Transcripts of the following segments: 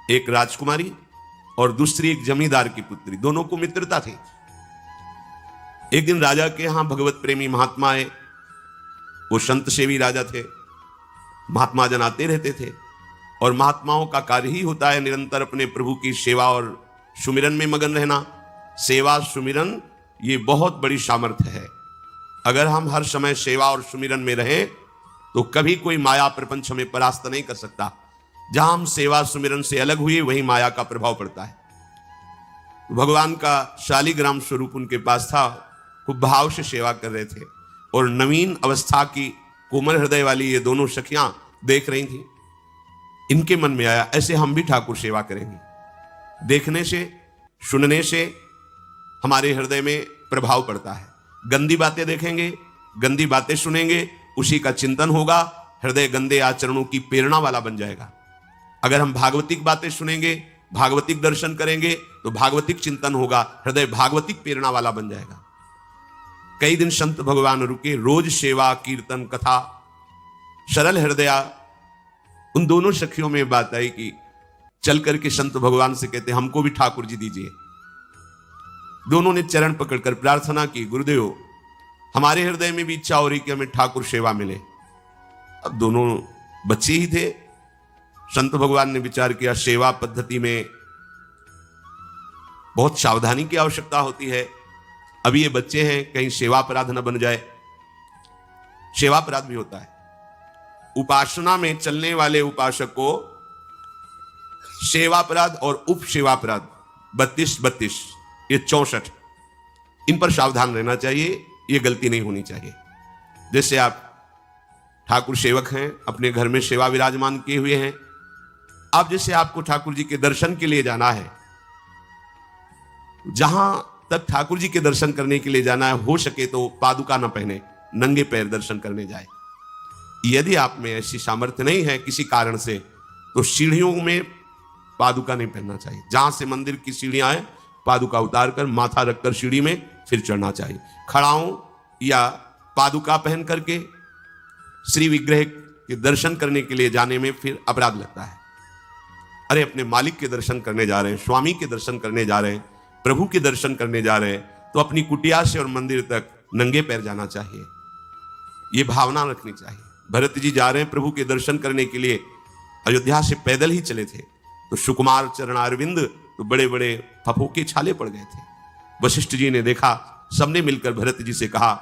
एक राजकुमारी और दूसरी एक जमींदार की पुत्री, दोनों को मित्रता थी। एक दिन राजा के यहां भगवत प्रेमी महात्मा आए। वो संत सेवी राजा थे। महात्मा जन आते रहते थे और महात्माओं का कार्य ही होता है निरंतर अपने प्रभु की सेवा और सुमिरन में मगन रहना। सेवा सुमिरन ये बहुत बड़ी सामर्थ्य है। अगर हम हर समय सेवा और सुमिरन में रहें तो कभी कोई माया प्रपंच हमें परास्त नहीं कर सकता। जहां हम सेवा सुमिरन से अलग हुए वहीं माया का प्रभाव पड़ता है। भगवान का शालिग्राम स्वरूप उनके पास था। खूब भाव से सेवा कर रहे थे और नवीन अवस्था की कोमल हृदय वाली ये दोनों सखियां देख रही थी। इनके मन में आया ऐसे हम भी ठाकुर सेवा करेंगे। देखने से सुनने से हमारे हृदय में प्रभाव पड़ता है। गंदी बातें देखेंगे, गंदी बातें सुनेंगे, उसी का चिंतन होगा, हृदय गंदे आचरणों की प्रेरणा वाला बन जाएगा। अगर हम भागवतिक बातें सुनेंगे, भागवतिक दर्शन करेंगे तो भागवतिक चिंतन होगा, हृदय भागवतिक प्रेरणा वाला बन जाएगा। कई दिन संत भगवान रुके, रोज सेवा कीर्तन कथा, सरल हृदया। उन दोनों सखियों में बात आई कि चल करके संत भगवान से कहते हमको भी ठाकुर जी दीजिए। दोनों ने चरण पकड़कर प्रार्थना की, गुरुदेव हमारे हृदय में भी इच्छा हो रही कि हमें ठाकुर सेवा मिले। अब दोनों बच्चे ही थे। संत भगवान ने विचार किया सेवा पद्धति में बहुत सावधानी की आवश्यकता होती है। अभी ये बच्चे हैं, कहीं सेवा अपराध न बन जाए। सेवा अपराध भी होता है। उपासना में चलने वाले उपासक को सेवा अपराध और उप सेवा अपराध 32 ये 64, इन पर सावधान रहना चाहिए। ये गलती नहीं होनी चाहिए। जैसे आप ठाकुर सेवक हैं, अपने घर में सेवा विराजमान किए हुए हैं। अब जैसे आपको ठाकुर जी के दर्शन के लिए जाना है, जहां तक ठाकुर जी के दर्शन करने के लिए जाना है, हो सके तो पादुका ना पहने, नंगे पैर दर्शन करने जाए। यदि आप में ऐसी सामर्थ्य नहीं है किसी कारण से, तो सीढ़ियों में पादुका नहीं पहनना चाहिए। जहां से मंदिर की सीढ़ियां हैं, पादुका उतार कर माथा रखकर सीढ़ी में फिर चढ़ना चाहिए। खड़ाओं या पादुका पहन करके श्री विग्रह के दर्शन करने के लिए जाने में फिर अपराध लगता है। अरे अपने मालिक के दर्शन करने जा रहे हैं, स्वामी के दर्शन करने जा रहे हैं, प्रभु के दर्शन करने जा रहे हैं, तो अपनी कुटिया से और मंदिर तक नंगे पैर जाना चाहिए। ये भावना रखनी चाहिए। भरत जी जा रहे हैं प्रभु के दर्शन करने के लिए, अयोध्या से पैदल ही चले थे, तो सुकुमार चरणारविंद तो बड़े बड़े फफोके छाले पड़ गए थे। वशिष्ठ जी ने देखा, सबने मिलकर भरत जी से कहा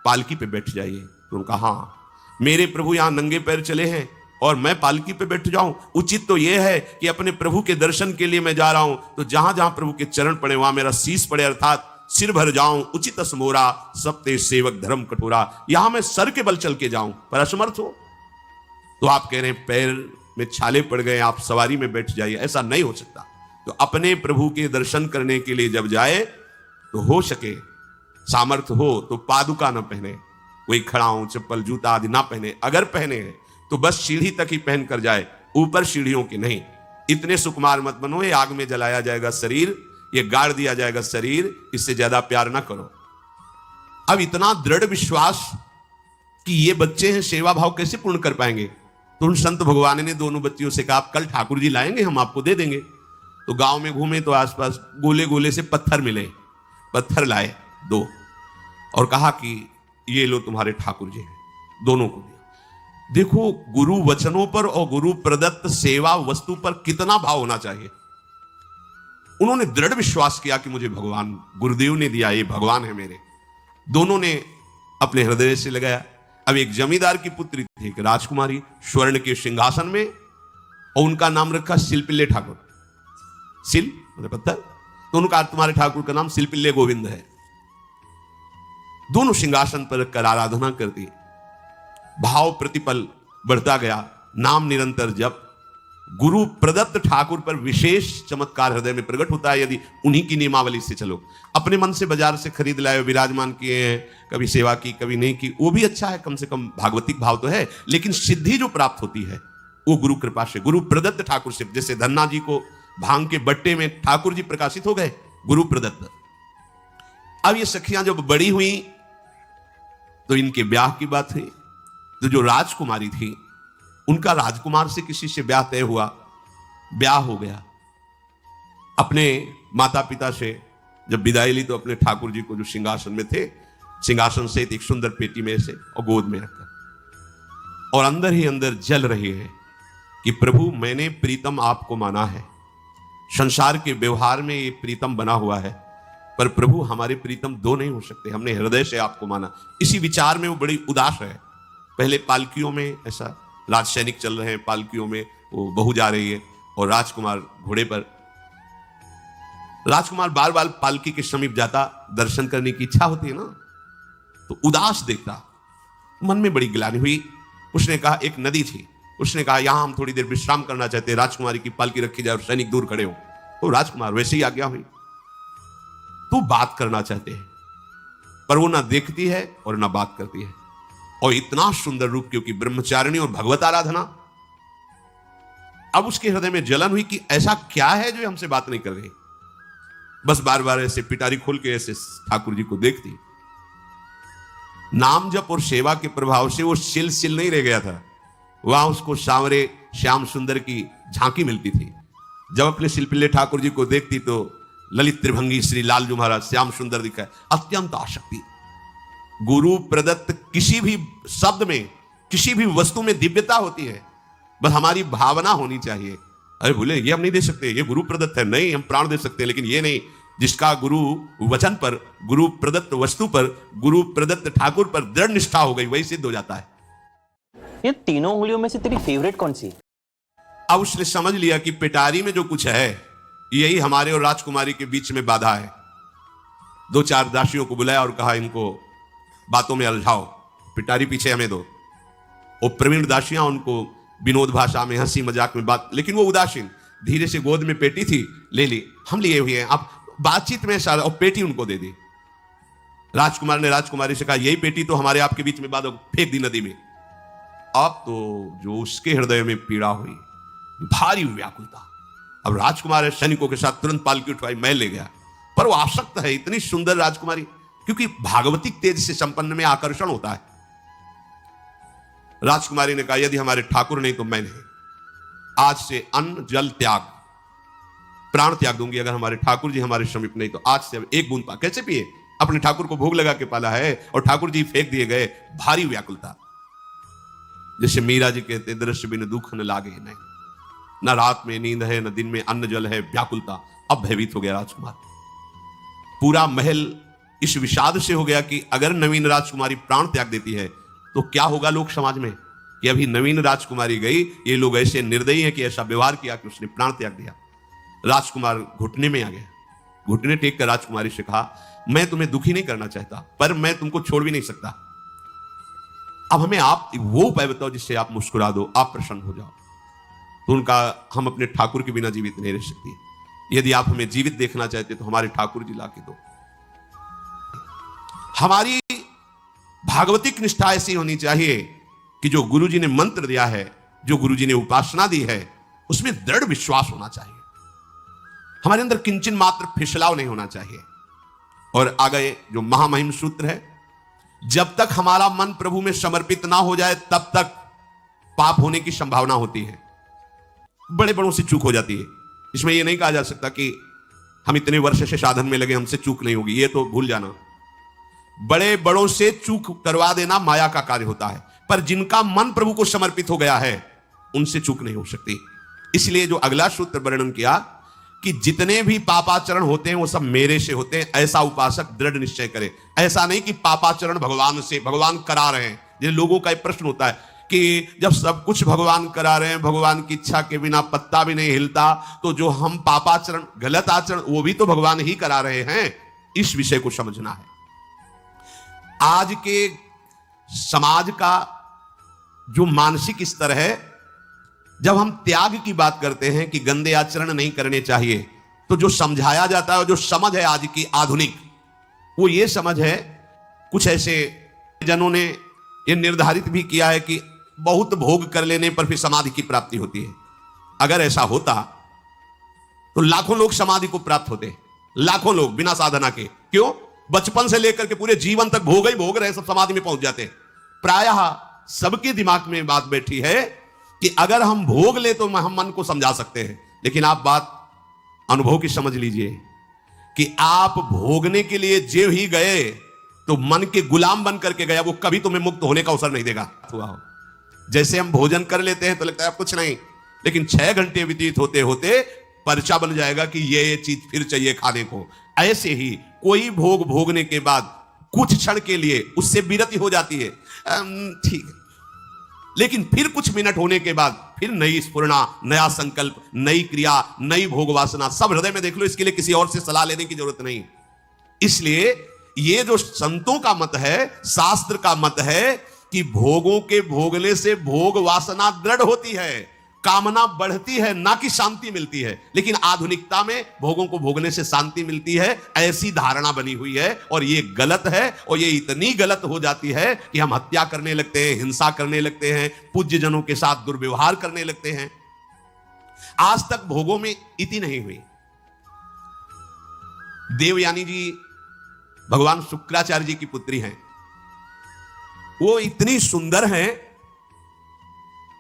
पालकी पे बैठ जाइए। तो उनका हाँ, मेरे प्रभु यहां नंगे पैर चले हैं और मैं पालकी पे बैठ जाऊं? उचित तो यह है कि अपने प्रभु के दर्शन के लिए मैं जा रहा हूं, तो जहां जहां प्रभु के चरण पड़े वहां मेरा शीश पड़े, अर्थात सिर भर जाऊं। उचित असमोरा सप्ते सेवक धर्म कठोरा, यहां मैं सर के बल चल के जाऊं, पर असमर्थ हो। तो आप कह रहे हैं पैर में छाले पड़ गए, आप सवारी में बैठ जाइए, ऐसा नहीं हो सकता। तो अपने प्रभु के दर्शन करने के लिए जब जाए तो हो सके, सामर्थ्य हो तो पादुका न पहने, कोई खड़ाऊं चप्पल जूता आदि ना पहने। अगर पहने हैं तो बस सीढ़ी तक ही पहन कर जाए, ऊपर सीढ़ियों की नहीं। इतने सुकुमार मत बनो, ये आग में जलाया जाएगा शरीर, ये गाड़ दिया जाएगा शरीर, इससे ज्यादा प्यार ना करो। अब इतना दृढ़ विश्वास कि ये बच्चे हैं, सेवा भाव कैसे पूर्ण कर पाएंगे? तो उन संत भगवान ने दोनों बच्चियों से कहा कल ठाकुर जी लाएंगे, हम आपको दे देंगे। तो गांव में घूमे तो आसपास गोले गोले से पत्थर मिले, पत्थर लाए 2 और कहा कि ये लो तुम्हारे ठाकुर जी हैं। दोनों को दिया। देखो गुरु वचनों पर और गुरु प्रदत्त सेवा वस्तु पर कितना भाव होना चाहिए। उन्होंने दृढ़ विश्वास किया कि मुझे भगवान गुरुदेव ने दिया, ये भगवान है मेरे। दोनों ने अपने हृदय से लगाया। अब एक जमींदार की पुत्री थी, एक राजकुमारी, स्वर्ण के सिंहासन में, और उनका नाम रखा शिलपिल्ले ठाकुर। शिल मतलब पत्थर, तो उनका तुम्हारे ठाकुर का नाम शिलपिल्ले गोविंद है। दोनों सिंहासन पर रखकर आराधना करती। भाव प्रतिपल बढ़ता गया, नाम निरंतर जप। गुरु प्रदत्त ठाकुर पर विशेष चमत्कार हृदय में प्रकट होता है यदि उन्हीं की नियमावली से चलो। अपने मन से बाजार से खरीद लाए, विराजमान किए हैं, कभी सेवा की कभी नहीं की, वो भी अच्छा है, कम से कम भागवतिक भाव तो है। लेकिन सिद्धि जो प्राप्त होती है वो गुरु कृपा से, गुरु प्रदत्त ठाकुर से। जैसे धन्ना जी को भांग के बट्टे में ठाकुर जी प्रकाशित हो गए, गुरु प्रदत्त। अब ये सखियां जब बड़ी हुई तो इनके ब्याह की बात हुई। तो जो राजकुमारी थी, उनका राजकुमार से किसी से ब्याह तय हुआ, ब्याह हो गया। अपने माता पिता से जब विदाई ली तो अपने ठाकुर जी को जो सिंहासन में थे, सिंहासन से एक सुंदर पेटी में से और गोद में रखकर, और अंदर ही अंदर जल रही है कि प्रभु मैंने प्रीतम आपको माना है, संसार के व्यवहार में ये प्रीतम बना हुआ है, पर प्रभु हमारे प्रीतम दो नहीं हो सकते, हमने हृदय से आपको माना। इसी विचार में वो बड़ी उदास है। पहले पालकियों में ऐसा राज सैनिक चल रहे हैं, पालकियों में वो बहू जा रही है और राजकुमार घोड़े पर। राजकुमार बार बार पालकी के समीप जाता, दर्शन करने की इच्छा होती है ना, तो उदास देखता, मन में बड़ी गिलानी हुई। उसने कहा, एक नदी थी, उसने कहा यहां हम थोड़ी देर विश्राम करना चाहते हैं, राजकुमारी की पालकी रखी जाए और सैनिक दूर खड़े हो। तो राजकुमार वैसे ही आज्ञा हुई। तो बात करना चाहते हैं, पर वो ना देखती है और ना बात करती है, और इतना सुंदर रूप, क्योंकि ब्रह्मचारिणी और भगवत आराधना। अब उसके हृदय में जलन हुई कि ऐसा क्या है जो हमसे बात नहीं कर रही। बस बार बार ऐसे पिटारी खोल के ऐसे ठाकुर जी को देखती। नाम जप और सेवा के प्रभाव से वो सिल नहीं रह गया था, वहां उसको सांवरे श्याम सुंदर की झांकी मिलती थी। जब अपने शिल्पिल्ले ठाकुर जी को देखती तो ललित त्रिभंगी श्री लालजू महाराज श्याम सुंदर दिखाए, अत्यंत आसक्ति। गुरु प्रदत्त किसी भी शब्द में, किसी भी वस्तु में दिव्यता होती है, बस हमारी भावना होनी चाहिए। अरे बोले ये हम नहीं दे सकते, ये गुरु प्रदत्त है, नहीं हम प्राण दे सकते, लेकिन ये नहीं। जिसका गुरु वचन पर, गुरु प्रदत्त वस्तु पर, गुरु प्रदत्त ठाकुर पर दृढ़ निष्ठा हो गई, वही सिद्ध हो जाता है। ये तीनों उंगलियों में से तेरी फेवरेट कौन सी? अब उसने समझ लिया कि पिटारी में जो कुछ है यही हमारे और राजकुमारी के बीच में बाधा है। दो चार दासियों को बुलाया और कहा इनको बातों में उलझाओ, पिटारी पीछे हमें दो। और प्रवीण दासियां उनको विनोद भाषा में, हंसी मजाक में बात, लेकिन वो उदासीन। धीरे से गोद में पेटी थी, ले ली, हम लिए हुए हैं, अब बातचीत में सारा, और पेटी उनको दे दी। राजकुमार ने राजकुमारी से कहा यही पेटी तो हमारे आपके बीच में बात, फेंक दी नदी में। अब तो जो उसके हृदय में पीड़ा हुई, भारी व्याकुलता। अब राजकुमार सैनिकों के साथ तुरंत पालकी उठवाई, मैं ले गया, पर वो आसक्त है, इतनी सुंदर राजकुमारी, क्योंकि भागवतिक तेज से संपन्न में आकर्षण होता है। राजकुमारी ने कहा यदि हमारे ठाकुर नहीं तो मैं नहीं, आज से अन्न जल त्याग, प्राण त्याग दूंगी अगर हमारे ठाकुर जी हमारे समीप नहीं तो। आज से एक बूंद पा, कैसे पिए, अपने ठाकुर को भोग लगा के पाला है और ठाकुर जी फेंक दिए गए। भारी व्याकुलता, जैसे मीरा जी कहते, दृश्य बिन दुख न लागे नहीं, न रात में नींद है न दिन में अन्न जल है, व्याकुलता। अब भयभीत हो गया राजकुमार। पूरा महल इस विषाद से हो गया कि अगर नवीन राजकुमारी प्राण त्याग देती है तो क्या होगा लोक समाज में, कि अभी नवीन राजकुमारी गई, ये लोग ऐसे निर्दयी हैं कि ऐसा व्यवहार किया कि उसने प्राण त्याग दिया। राजकुमार घुटने में आ गया, घुटने टेक कर राजकुमारी से कहा मैं तुम्हें दुखी नहीं करना चाहता, पर मैं तुमको छोड़ भी नहीं सकता। अब हमें आप वो उपाय बताओ जिससे आप मुस्कुरा दो, आप प्रसन्न हो जाओ। तो उनका, हम अपने ठाकुर के बिना जीवित नहीं रह सकती, यदि आप हमें जीवित देखना चाहते तो हमारे ठाकुर जी ला के दो। हमारी भागवतिक निष्ठा ऐसी होनी चाहिए कि जो गुरु जी ने मंत्र दिया है, जो गुरु जी ने उपासना दी है, उसमें दृढ़ विश्वास होना चाहिए। हमारे अंदर किंचन मात्र फिसलाव नहीं होना चाहिए। और आगे जो महामहिम सूत्र है, जब तक हमारा मन प्रभु में समर्पित ना हो जाए तब तक पाप होने की संभावना होती है, बड़े बड़ों से चूक हो जाती है। इसमें यह नहीं कहा जा सकता कि हम इतने वर्ष से साधन में लगे, हमसे चूक नहीं होगी, ये तो भूल जाना। बड़े बड़ों से चूक करवा देना माया का कार्य होता है, पर जिनका मन प्रभु को समर्पित हो गया है उनसे चूक नहीं हो सकती। इसलिए जो अगला सूत्र वर्णन किया कि जितने भी पापाचरण होते हैं वो सब मेरे से होते हैं, ऐसा उपासक दृढ़ निश्चय करे। ऐसा नहीं कि पापाचरण भगवान से, भगवान करा रहे हैं। जिन लोगों का एक प्रश्न होता है कि जब सब कुछ भगवान करा रहे हैं, भगवान की इच्छा के बिना पत्ता भी नहीं हिलता, तो जो हम पापाचरण, गलत आचरण, वो भी तो भगवान ही करा रहे हैं। इस विषय को समझना है। आज के समाज का जो मानसिक स्तर है, जब हम त्याग की बात करते हैं कि गंदे आचरण नहीं करने चाहिए, तो जो समझाया जाता है, जो समझ है आज की आधुनिक, वो ये समझ है, कुछ ऐसे जनों ने ये निर्धारित भी किया है कि बहुत भोग कर लेने पर फिर समाधि की प्राप्ति होती है। अगर ऐसा होता तो लाखों लोग समाधि को प्राप्त होते, लाखों लोग बिना साधना के। क्यों? बचपन से लेकर के पूरे जीवन तक भोग ही भोग रहे, सब समाधि में पहुंच जाते। प्रायः सबके दिमाग में बात बैठी है कि अगर हम भोग ले तो हम मन को समझा सकते हैं, लेकिन आप बात अनुभव की समझ लीजिए कि आप भोगने के लिए जो ही गए तो मन के गुलाम बन करके गया, वो कभी तुम्हें मुक्त होने का अवसर नहीं देगा। जैसे हम भोजन कर लेते हैं तो लगता है अब कुछ नहीं, लेकिन 6 घंटे व्यतीत होते होते पर्चा बन जाएगा कि ये चीज फिर चाहिए खाने को। ऐसे ही कोई भोग भोगने के बाद कुछ क्षण के लिए उससे विरति हो जाती है, ठीक है, लेकिन फिर कुछ मिनट होने के बाद फिर नई स्फुरणा, नया संकल्प, नई क्रिया, नई भोग वासना सब हृदय में देख लो। इसके लिए किसी और से सलाह लेने की जरूरत नहीं। इसलिए ये जो संतों का मत है, शास्त्र का मत है कि भोगों के भोगने से भोग वासना दृढ़ होती है, कामना बढ़ती है, ना कि शांति मिलती है। लेकिन आधुनिकता में भोगों को भोगने से शांति मिलती है, ऐसी धारणा बनी हुई है और ये गलत है। और ये इतनी गलत हो जाती है कि हम हत्या करने लगते हैं, हिंसा करने लगते हैं, पूज्य जनों के साथ दुर्व्यवहार करने लगते हैं। आज तक भोगों में इति नहीं हुई। देवयानी जी भगवान शुक्राचार्य जी की पुत्री हैं। वो इतनी सुंदर हैं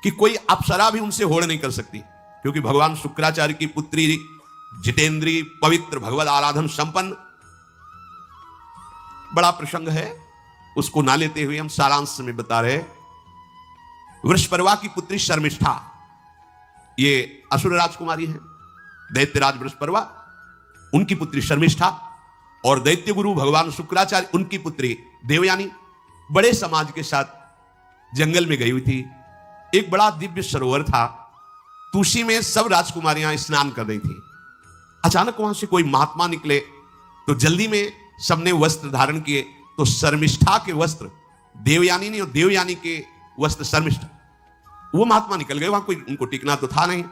कि कोई अप्सरा भी उनसे होड़ नहीं कर सकती, क्योंकि भगवान शुक्राचार्य की पुत्री जितेंद्री, पवित्र, भगवत आराधन संपन्न। बड़ा प्रसंग है, उसको ना लेते हुए हम सारांश में बता रहे। वृषपर्वा की पुत्री शर्मिष्ठा, ये असुर राजकुमारी है, दैत्यराज वृषपर्वा, उनकी पुत्री शर्मिष्ठा, और दैत्य गुरु भगवान शुक्राचार्य उनकी पुत्री देवयानी बड़े समाज के साथ जंगल में गई हुई थी। एक बड़ा दिव्य सरोवर था, तुलसी में सब राजकुमारियां स्नान कर रही थी। अचानक वहां से कोई महात्मा निकले तो जल्दी में सबने वस्त्र धारण किए, तो शर्मिष्ठा के वस्त्र देवयानी ने और देवयानी के वस्त्र शर्मिष्ठा, वो महात्मा निकल गए। वहां कोई उनको टिकना तो था नहीं।